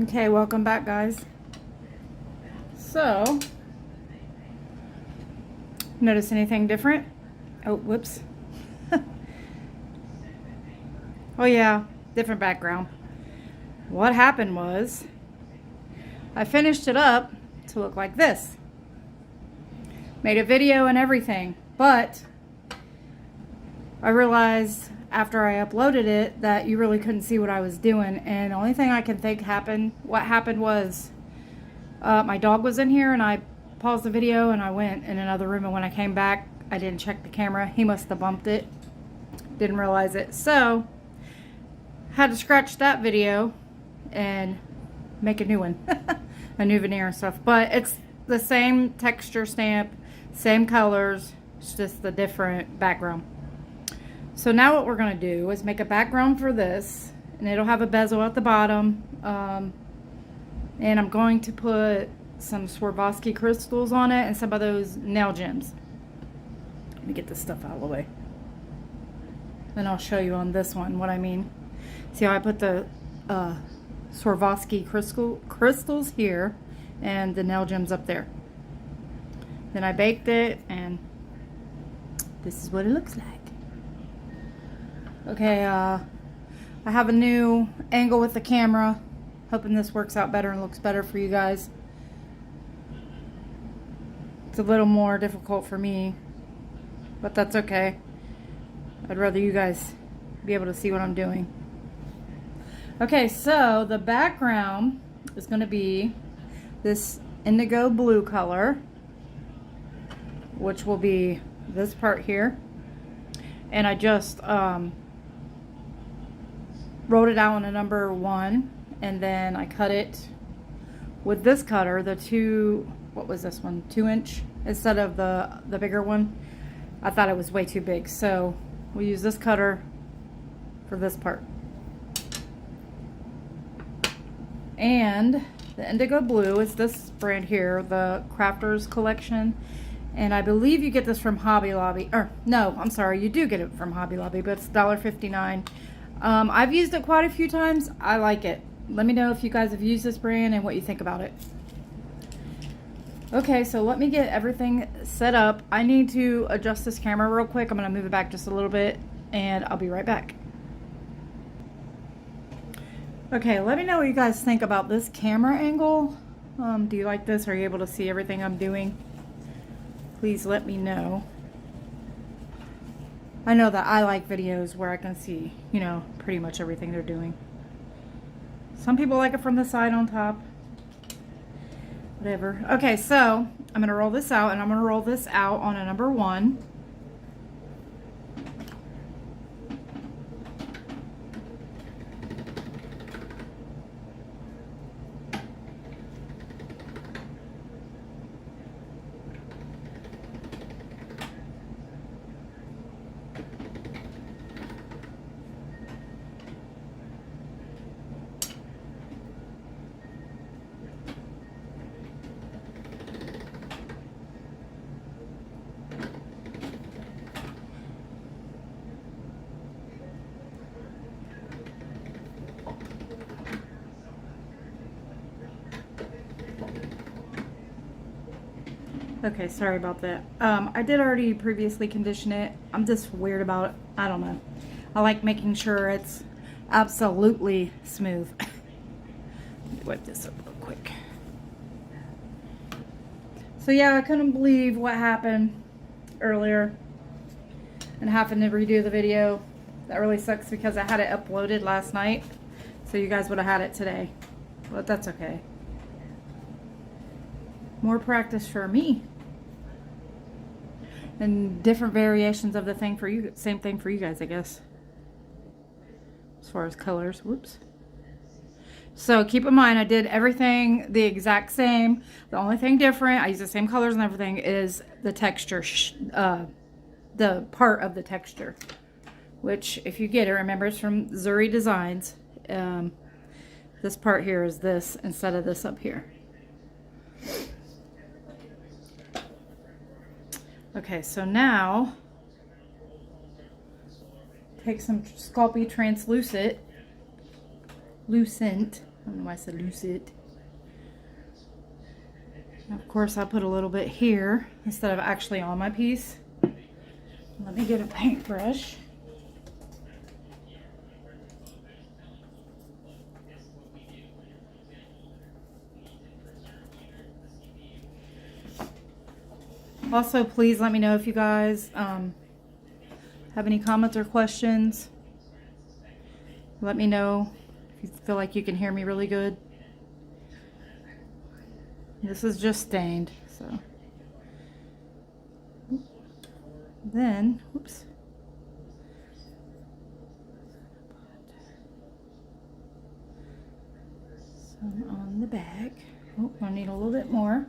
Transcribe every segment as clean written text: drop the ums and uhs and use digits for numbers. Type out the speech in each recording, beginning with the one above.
Okay, welcome back, guys. So, notice anything different? Oh, whoops. Oh yeah, different background. What happened was, I finished it up to look like this. Made a video and everything, but I realized after I uploaded it that you really couldn't see what I was doing, and the only thing I can think what happened was my dog was in here and I paused the video and I went in another room, and when I came back I didn't check the camera. He must have bumped it, didn't realize it, so had to scratch that video and make a new one. A new veneer and stuff, but it's the same texture stamp, same colors, it's just the different background. So now what we're going to do is make a background for this, and it'll have a bezel at the bottom, and I'm going to put some Swarovski crystals on it and some of those nail gems. Let me get this stuff out of the way, then I'll show you on this one what I mean. See how I put the Swarovski crystals here and the nail gems up there. Then I baked it, and this is what it looks like. Okay, I have a new angle with the camera. Hoping this works out better and looks better for you guys. It's a little more difficult for me, but that's okay. I'd rather you guys be able to see what I'm doing. Okay, so the background is going to be this indigo blue color, which will be this part here. And I just wrote it out on a number 1, and then I cut it with this cutter, the what was this one, 2-inch instead of the bigger one. I thought it was way too big, so we'll use this cutter for this part. And the indigo blue is this brand here, the Crafters Collection, and I believe you get this from Hobby Lobby, or no, I'm sorry, you do get it from Hobby Lobby, but it's $1.59. I've used it quite a few times. I like it. Let me know if you guys have used this brand and what you think about it. Okay, so let me get everything set up. I need to adjust this camera real quick. I'm going to move it back just a little bit, and I'll be right back. Okay, let me know what you guys think about this camera angle. Do you like this? Are you able to see everything I'm doing? Please let me know. I know that I like videos where I can see, you know, pretty much everything they're doing. Some people like it from the side on top. Whatever. Okay, so I'm going to roll this out, and I'm going to roll this out on a number 1. Okay, sorry about that. I did already previously condition it. I'm just weird about it. I don't know. I like making sure it's absolutely smooth. Let me wipe this up real quick. So yeah, I couldn't believe what happened earlier and having to redo the video. That really sucks because I had it uploaded last night, so you guys would have had it today. But that's okay. More practice for me. And different variations of the thing for you. Same thing for you guys, I guess. As far as colors. Whoops. So keep in mind, I did everything the exact same. The only thing different, I use the same colors and everything, is the texture. The part of the texture. Which, if you get it, remember it's from Zuri Designs. This part here is this instead of this up here. Okay, so now take some Sculpey Translucent I don't know why I said lucid. And of course, I put a little bit here instead of actually on my piece. Let me get a paintbrush. Also, please let me know if you guys have any comments or questions. Let me know if you feel like you can hear me really good. This is just stained, so. Then, oops. Some on the back. Oh, I need a little bit more.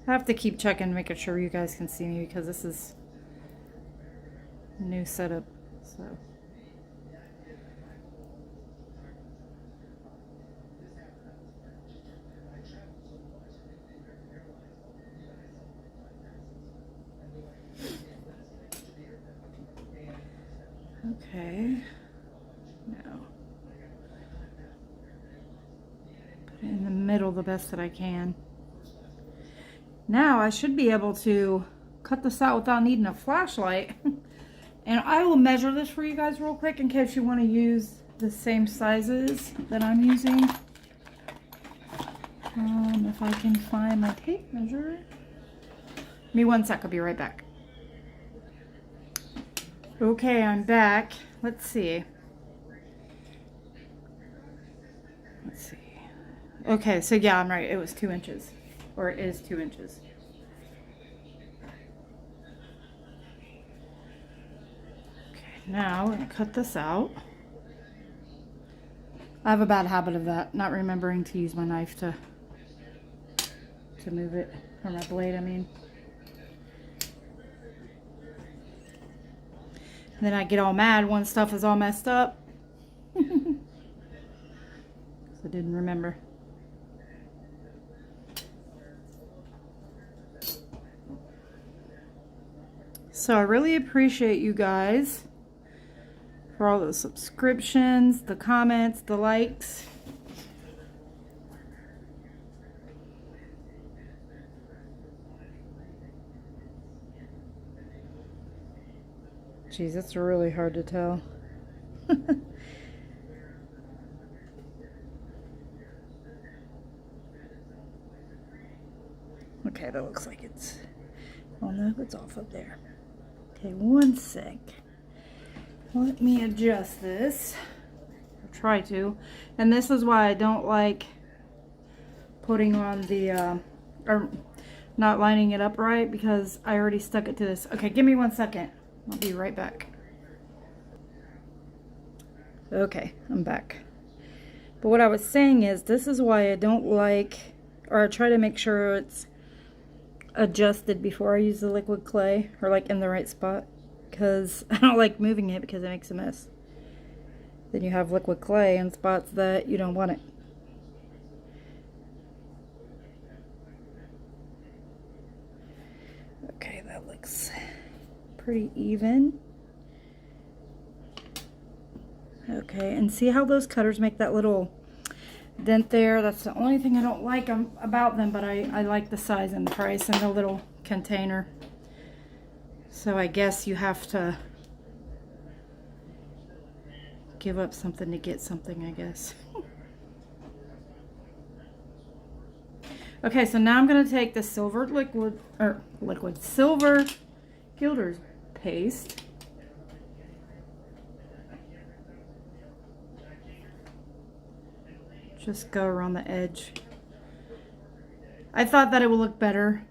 I have to keep checking, making sure you guys can see me because this is a new setup. So. Okay. Now, put it in the middle the best that I can. Now I should be able to cut this out without needing a flashlight. And I will measure this for you guys real quick in case you want to use the same sizes that I'm using. If I can find my tape measure. Give me one sec, I'll be right back. Okay, I'm back. Let's see. Okay, so yeah, I'm right. It was 2 inches. Or it is 2 inches. Okay, now we're going to cut this out. I have a bad habit of that, not remembering to use my knife to move it, or my blade, I mean. And then I get all mad when stuff is all messed up. Because I didn't remember. So I really appreciate you guys for all the subscriptions, the comments, the likes. Jeez, that's really hard to tell. Okay, that looks like it's, oh no, it's off up there. Okay, one sec. Let me adjust this. Or try to. And this is why I don't like putting on the, or not lining it up right, because I already stuck it to this. Okay, give me 1 second. I'll be right back. Okay, I'm back. But what I was saying is, this is why I don't like, or I try to make sure it's adjusted before I use the liquid clay, or like in the right spot, because I don't like moving it because it makes a mess. Then you have liquid clay in spots that you don't want it. Okay, that looks pretty even. Okay, and see how those cutters make that little dent there? That's the only thing I don't like about them, but I like the size and the price and the little container. So I guess you have to give up something to get something, I guess. Okay, so now I'm going to take the silver silver gilder's paste. Just go around the edge. I thought that it would look better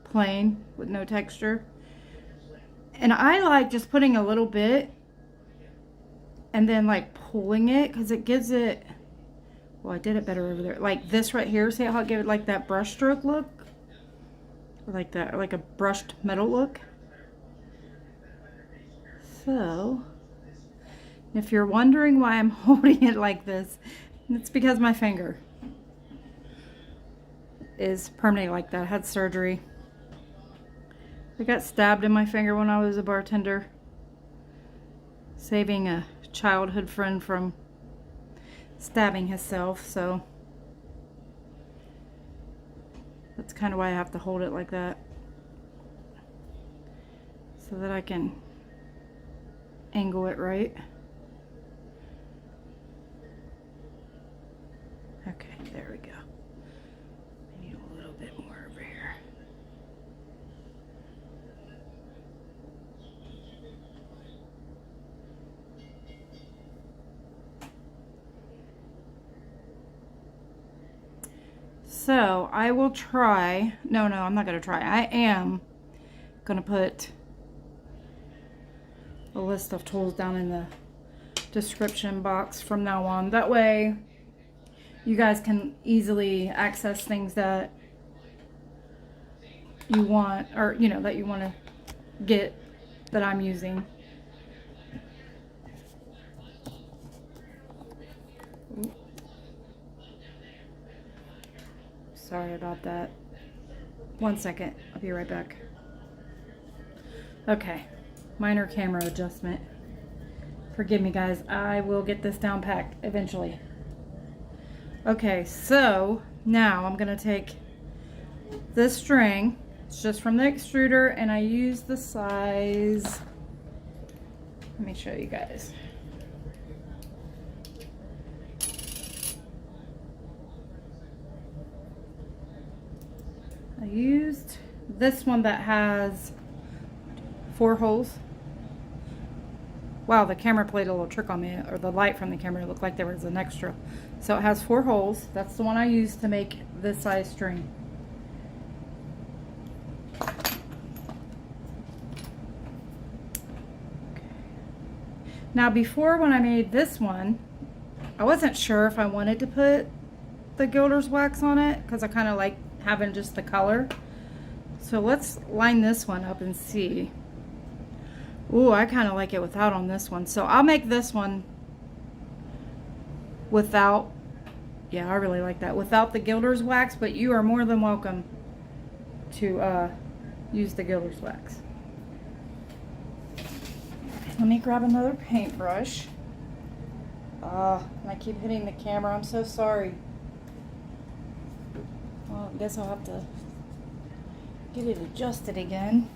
plain with no texture. And I like just putting a little bit and then like pulling it, because it gives it, well, I did it better over there. Like this right here, see how it gave it like that brush stroke look? Or like that, or like a brushed metal look. So, if you're wondering why I'm holding it like this, it's because my finger. is permanently like that. I had surgery. I got stabbed in my finger when I was a bartender, saving a childhood friend from stabbing himself, so that's kind of why I have to hold it like that, so that I can angle it right. Okay, there we go. I need a little bit more over here. So I will try, no, I'm not gonna try. I am gonna put a list of tools down in the description box from now on. That way you guys can easily access things that you want, or you know, that you want to get that I'm using. Sorry about that. 1 second, I'll be right back. Okay, minor camera adjustment. Forgive me guys, I will get this down packed eventually. Okay, so now I'm gonna take this string, it's just from the extruder, and I use the size, let me show you guys. I used this one that has 4 holes. Wow, the camera played a little trick on me, or the light from the camera looked like there was an extra. So it has 4 holes. That's the one I used to make this size string. Okay. Now before, when I made this one, I wasn't sure if I wanted to put the gilder's wax on it, because I kind of like having just the color. So let's line this one up and see. Ooh, I kind of like it without on this one. So I'll make this one without, yeah, I really like that, without the gilder's wax, but you are more than welcome to use the gilder's wax. Let me grab another paintbrush. And I keep hitting the camera, I'm so sorry. Well, I guess I'll have to get it adjusted again.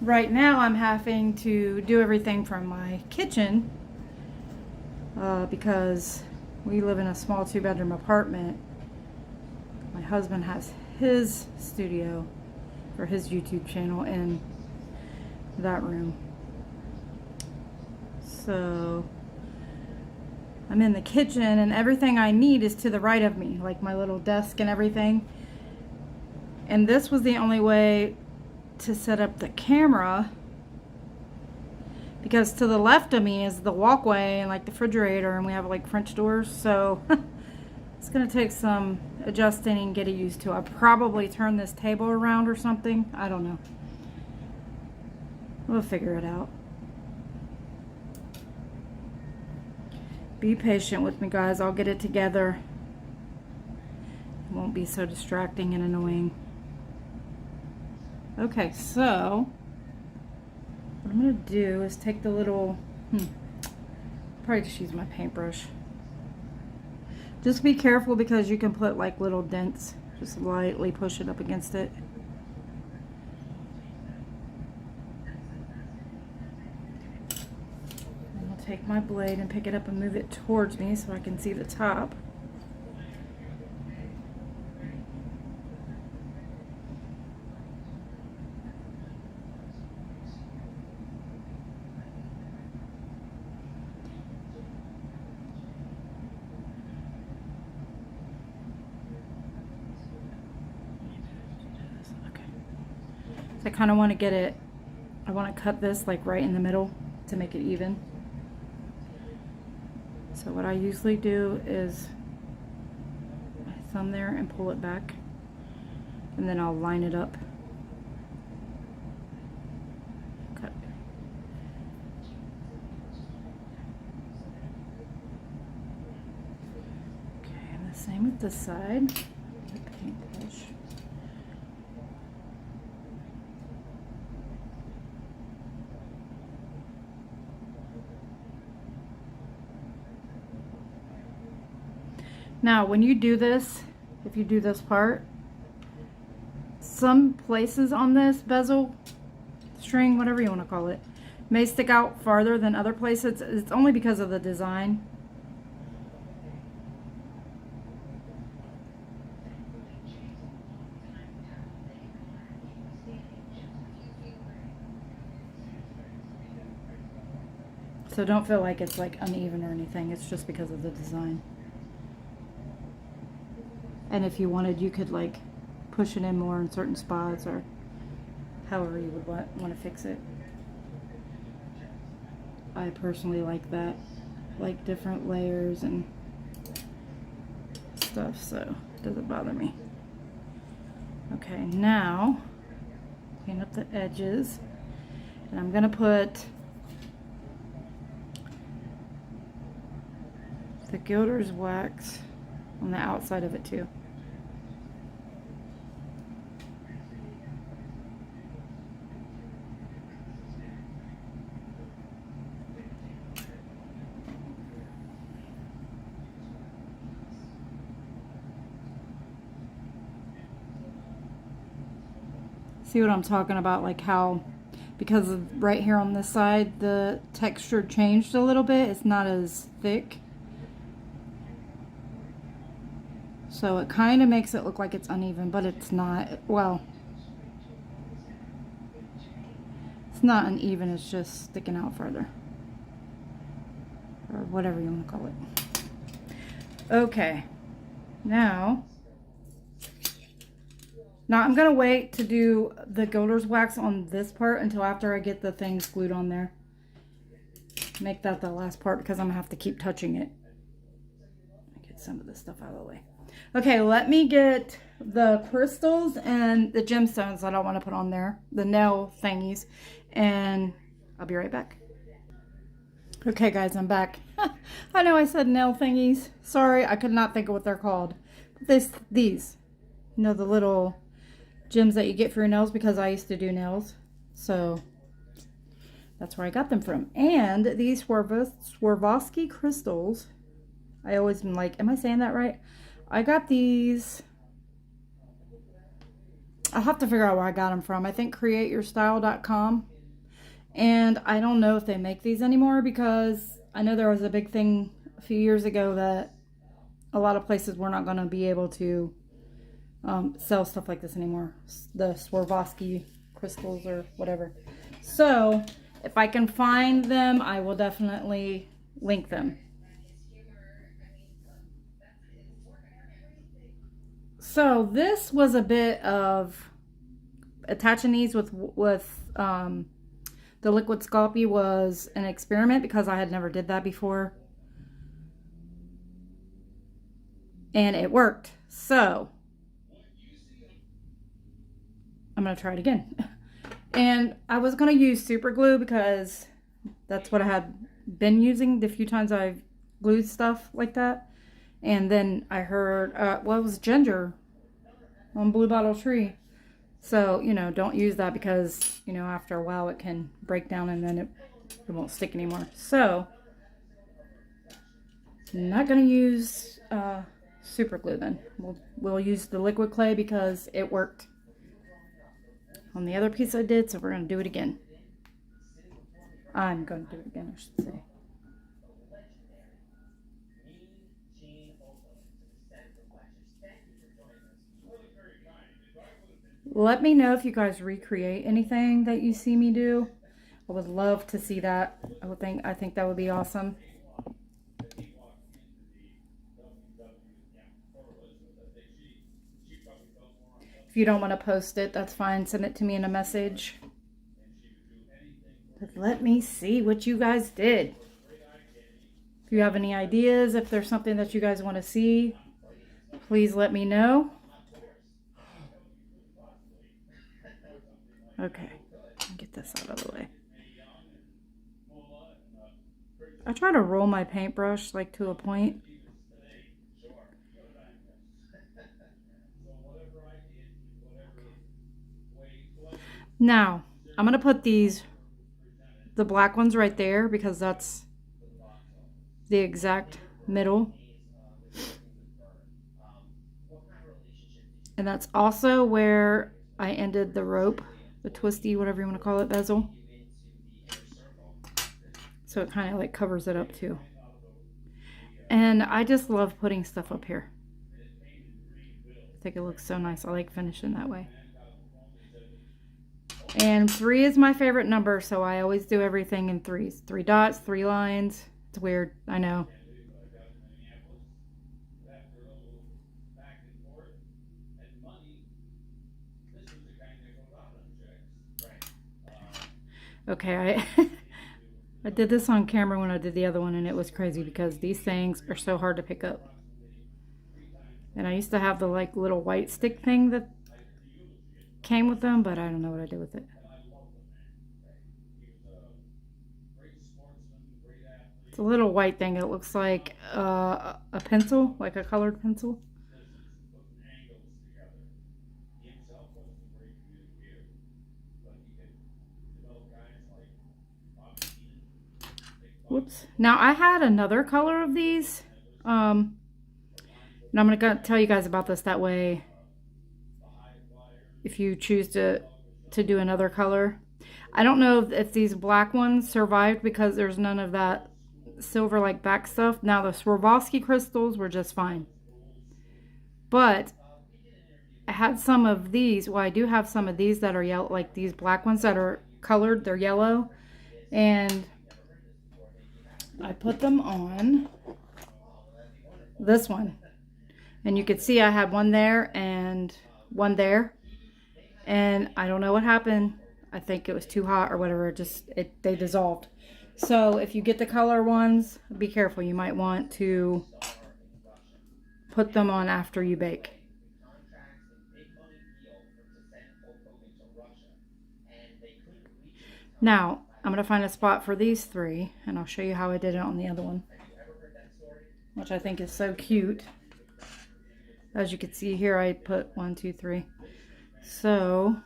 Right now I'm having to do everything from my kitchen because we live in a small 2-bedroom apartment. My husband has his studio for his YouTube channel in that room. So I'm in the kitchen and everything I need is to the right of me, like my little desk and everything. And this was the only way to set up the camera, because to the left of me is the walkway and like the refrigerator, and we have like French doors, so it's gonna take some adjusting and get it used to. I'll probably turn this table around or something, I don't know. We'll figure it out. Be patient with me guys, I'll get it together. It won't be so distracting and annoying. Okay, so what I'm going to do is take the little, probably just use my paintbrush. Just be careful because you can put like little dents. Just lightly push it up against it. And I'll take my blade and pick it up and move it towards me so I can see the top. I kind of want to get it, I want to cut this like right in the middle to make it even. So what I usually do is my thumb there and pull it back, and then I'll line it up. Cut. Okay, and this Same with this side. The paintbrush. Now, when you do this, if you do this part, some places on this bezel, string, whatever you want to call it, may stick out farther than other places. It's only because of the design. So don't feel like it's like uneven or anything. It's just because of the design. And if you wanted, you could like push it in more in certain spots or however you would want to fix it. I personally like that, like different layers and stuff, so it doesn't bother me. Okay, now clean up the edges, and I'm gonna put the Gilder's wax on the outside of it too. See what I'm talking about? Like how, because of right here on this side, the texture changed a little bit. It's not as thick. So it kind of makes it look like it's uneven, but it's not. Well, it's not uneven, it's just sticking out further. Or whatever you want to call it. Okay. Now I'm going to wait to do the Gilder's wax on this part until after I get the things glued on there. Make that the last part because I'm going to have to keep touching it. Get some of this stuff out of the way. Okay, let me get the crystals and the gemstones that I want to put on there. The nail thingies. And I'll be right back. Okay guys, I'm back. I know I said nail thingies. Sorry, I could not think of what they're called. But these, you know, the little gems that you get for your nails, because I used to do nails, so that's where I got them from. And these Swarovski crystals, I always been like, am I saying that right? I got these, I'll have to figure out where I got them from. I think createyourstyle.com, and I don't know if they make these anymore, because I know there was a big thing a few years ago that a lot of places were not going to be able to sell stuff like this anymore, the Swarovski crystals or whatever. So if I can find them, I will definitely link them. So this was a bit of attaching these with the liquid Sculpey was an experiment, because I had never did that before, and it worked. So I'm going to try it again. And I was going to use super glue because that's what I had been using the few times I've glued stuff like that. And then I heard, well, it was ginger on Blue Bottle Tree. So, you know, don't use that because, you know, after a while it can break down and then it won't stick anymore. So, I'm not going to use super glue then. We'll use the liquid clay because it worked on the other piece I did, so we're going to do it again. I'm going to do it again, I should say. Let me know if you guys recreate anything that you see me do. I would love to see that. I think that would be awesome. If you don't want to post it, that's fine. Send it to me in a message. But let me see what you guys did. If you have any ideas, if there's something that you guys want to see, please let me know. Okay, get this out of the way. I try to roll my paintbrush like to a point. Now, I'm going to put the black ones right there because that's the exact middle. And that's also where I ended the rope, the twisty, whatever you want to call it, bezel. So it kind of like covers it up too. And I just love putting stuff up here. I think it looks so nice. I like finishing that way. And 3 is my favorite number, so I always do everything in 3s. 3 dots, 3 lines. It's weird, I know. Okay, I did this on camera when I did the other one, and it was crazy because these things are so hard to pick up. And I used to have the like little white stick thing that came with them, but I don't know what I did with it. It's a little white thing. It looks like a pencil, like a colored pencil. Whoops. Now I had another color of these. And I'm going to tell you guys about this that way. If you choose to do another color. I don't know if these black ones survived because there's none of that silver like back stuff. Now the Swarovski crystals were just fine. But I had some of these. Well, I do have some of these that are yellow, like these black ones that are colored. They're yellow. And I put them on this one. And you could see I had one there and one there. And I don't know what happened. I think it was too hot or whatever. They dissolved. So if you get the color ones, be careful. You might want to put them on after you bake. Now, I'm going to find a spot for these 3, and I'll show you how I did it on the other one, which I think is so cute. As you can see here, I put 1, 2, 3. So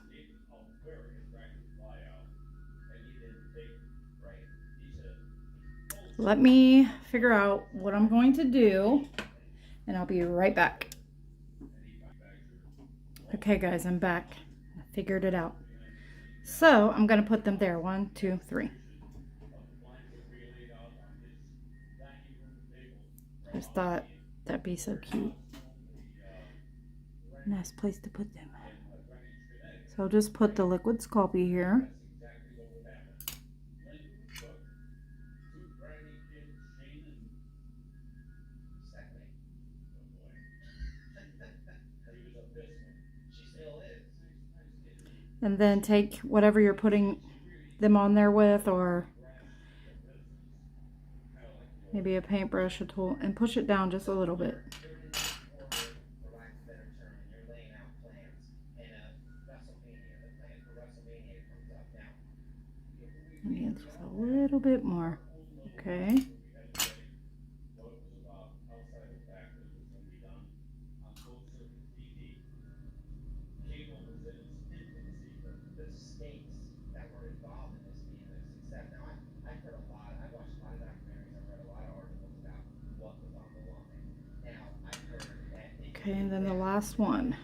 let me figure out what I'm going to do, and I'll be right back. Okay guys, I'm back. I figured it out. So I'm going to put them there. 1, 2, 3. Just thought that'd be so cute. Nice place to put them. So I'll just put the liquid Sculpey here. And then take whatever you're putting them on there with, or maybe a paintbrush, a tool, and push it down just a little bit. And just a little bit more. Okay. Okay, and then the last one.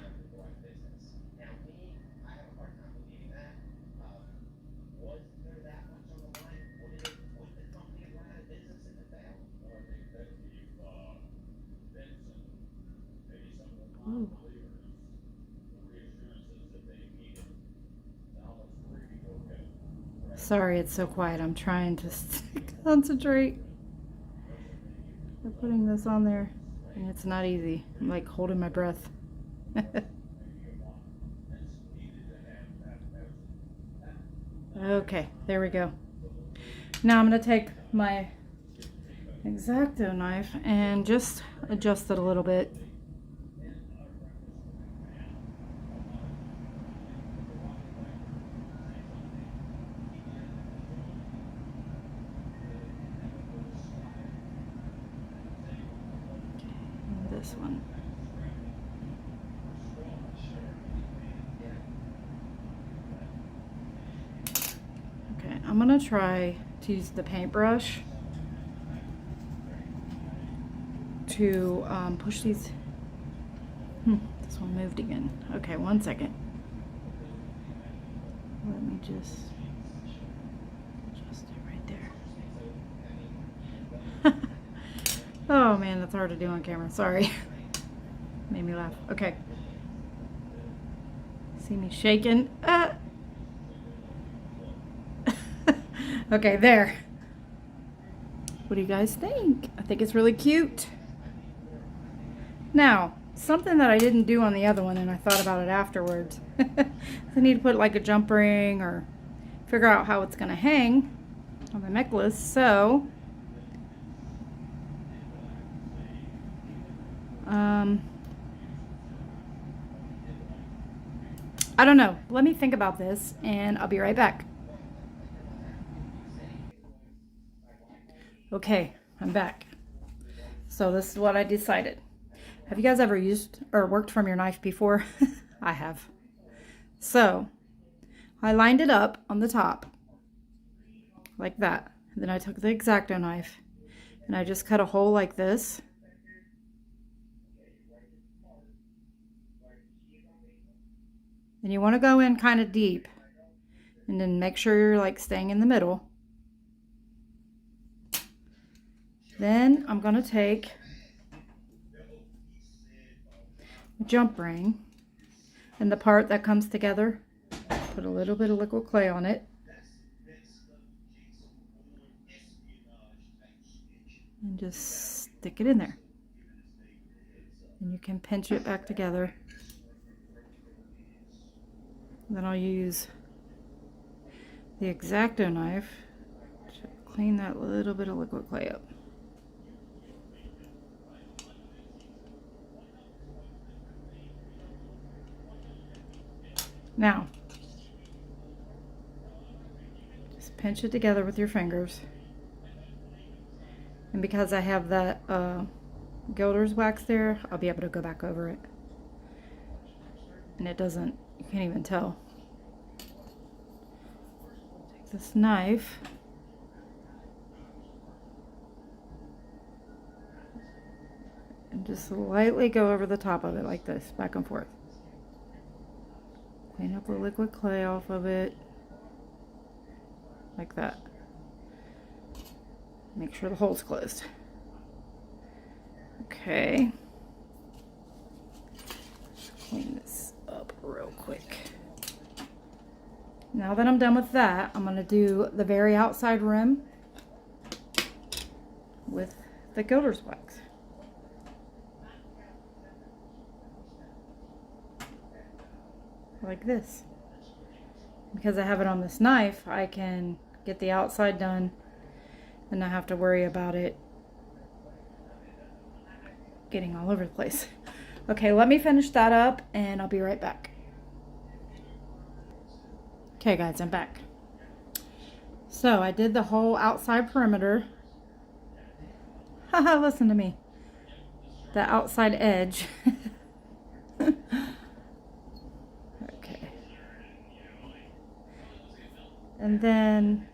Ooh. Sorry, it's so quiet. I'm trying to concentrate. I'm putting this on there, and it's not easy. I'm like holding my breath. Okay, there we go. Now I'm going to take my X-Acto knife and just adjust it a little bit. This one. I'm gonna try to use the paintbrush to push these. This one moved again. Okay, 1 second. Let me just adjust it right there. Oh man, that's hard to do on camera. Sorry. Made me laugh. Okay. See me shaking? Okay, there. What do you guys think? I think it's really cute. Now, something that I didn't do on the other one, and I thought about it afterwards. I need to put like a jump ring or figure out how it's going to hang on the necklace. So, I don't know. Let me think about this, and I'll be right back. Okay, I'm back. So this is what I decided. Have you guys ever used or worked from your knife before? I have. So I lined it up on the top like that. And then I took the X-Acto knife and I just cut a hole like this. And you want to go in kind of deep and then make sure you're like staying in the middle. Then I'm going to take a jump ring and the part that comes together, put a little bit of liquid clay on it. And just stick it in there. And you can pinch it back together. Then I'll use the X-Acto knife to clean that little bit of liquid clay up. Now, just pinch it together with your fingers. And because I have that gilder's wax there, I'll be able to go back over it. And it doesn't, you can't even tell. Take this knife. And just lightly go over the top of it like this, back and forth. Clean up the liquid clay off of it, like that. Make sure the hole's closed. Okay. Clean this up real quick. Now that I'm done with that, I'm going to do the very outside rim with the gilder's wax. Like this. Because I have it on this knife, I can get the outside done and not have to worry about it getting all over the place. Okay, let me finish that up and I'll be right back. Okay guys, I'm back. So I did the whole outside perimeter. Haha, listen to me. The outside edge. And then,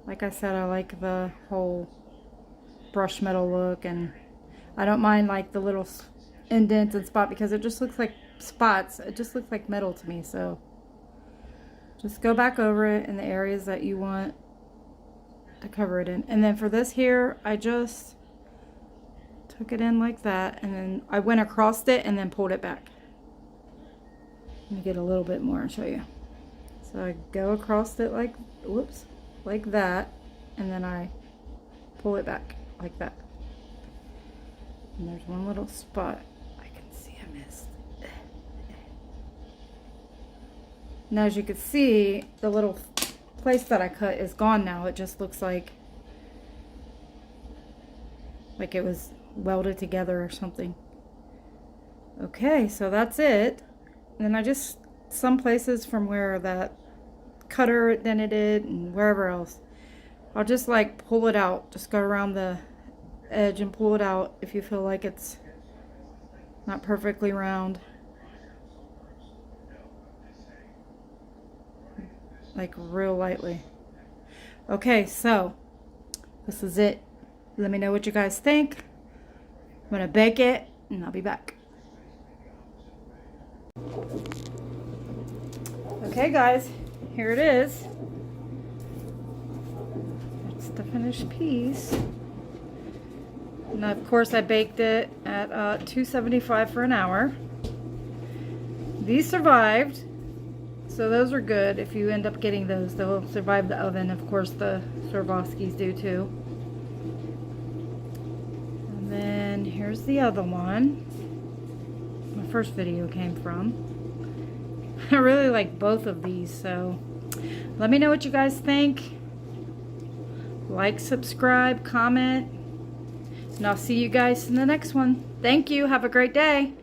like I said, I like the whole brush metal look, and I don't mind like the little indents and spot because it just looks like spots. It just looks like metal to me. So just go back over it in the areas that you want to cover it in. And then for this here, I just took it in like that, and then I went across it and then pulled it back. Let me get a little bit more and show you. So I go across it like, whoops, like that, and then I pull it back like that. And there's one little spot I can see I missed. Now as you can see, the little place that I cut is gone now. It just looks like it was welded together or something. Okay, so that's it. And then I just, some places from where that cutter dented and wherever else, I'll just like pull it out. Just go around the edge and pull it out if you feel like it's not perfectly round. Like real lightly. Okay, so this is it. Let me know what you guys think. I'm gonna bake it and I'll be back. Okay guys, here it is. It's the finished piece. And of course I baked it at 275 for an hour. These survived, so those are good. If you end up getting those, they'll survive the oven. Of course the Swarovskis do too. And then here's the other one. My first video came from. I really like both of these, so let me know what you guys think. Like, subscribe, comment, and I'll see you guys in the next one. Thank you. Have a great day.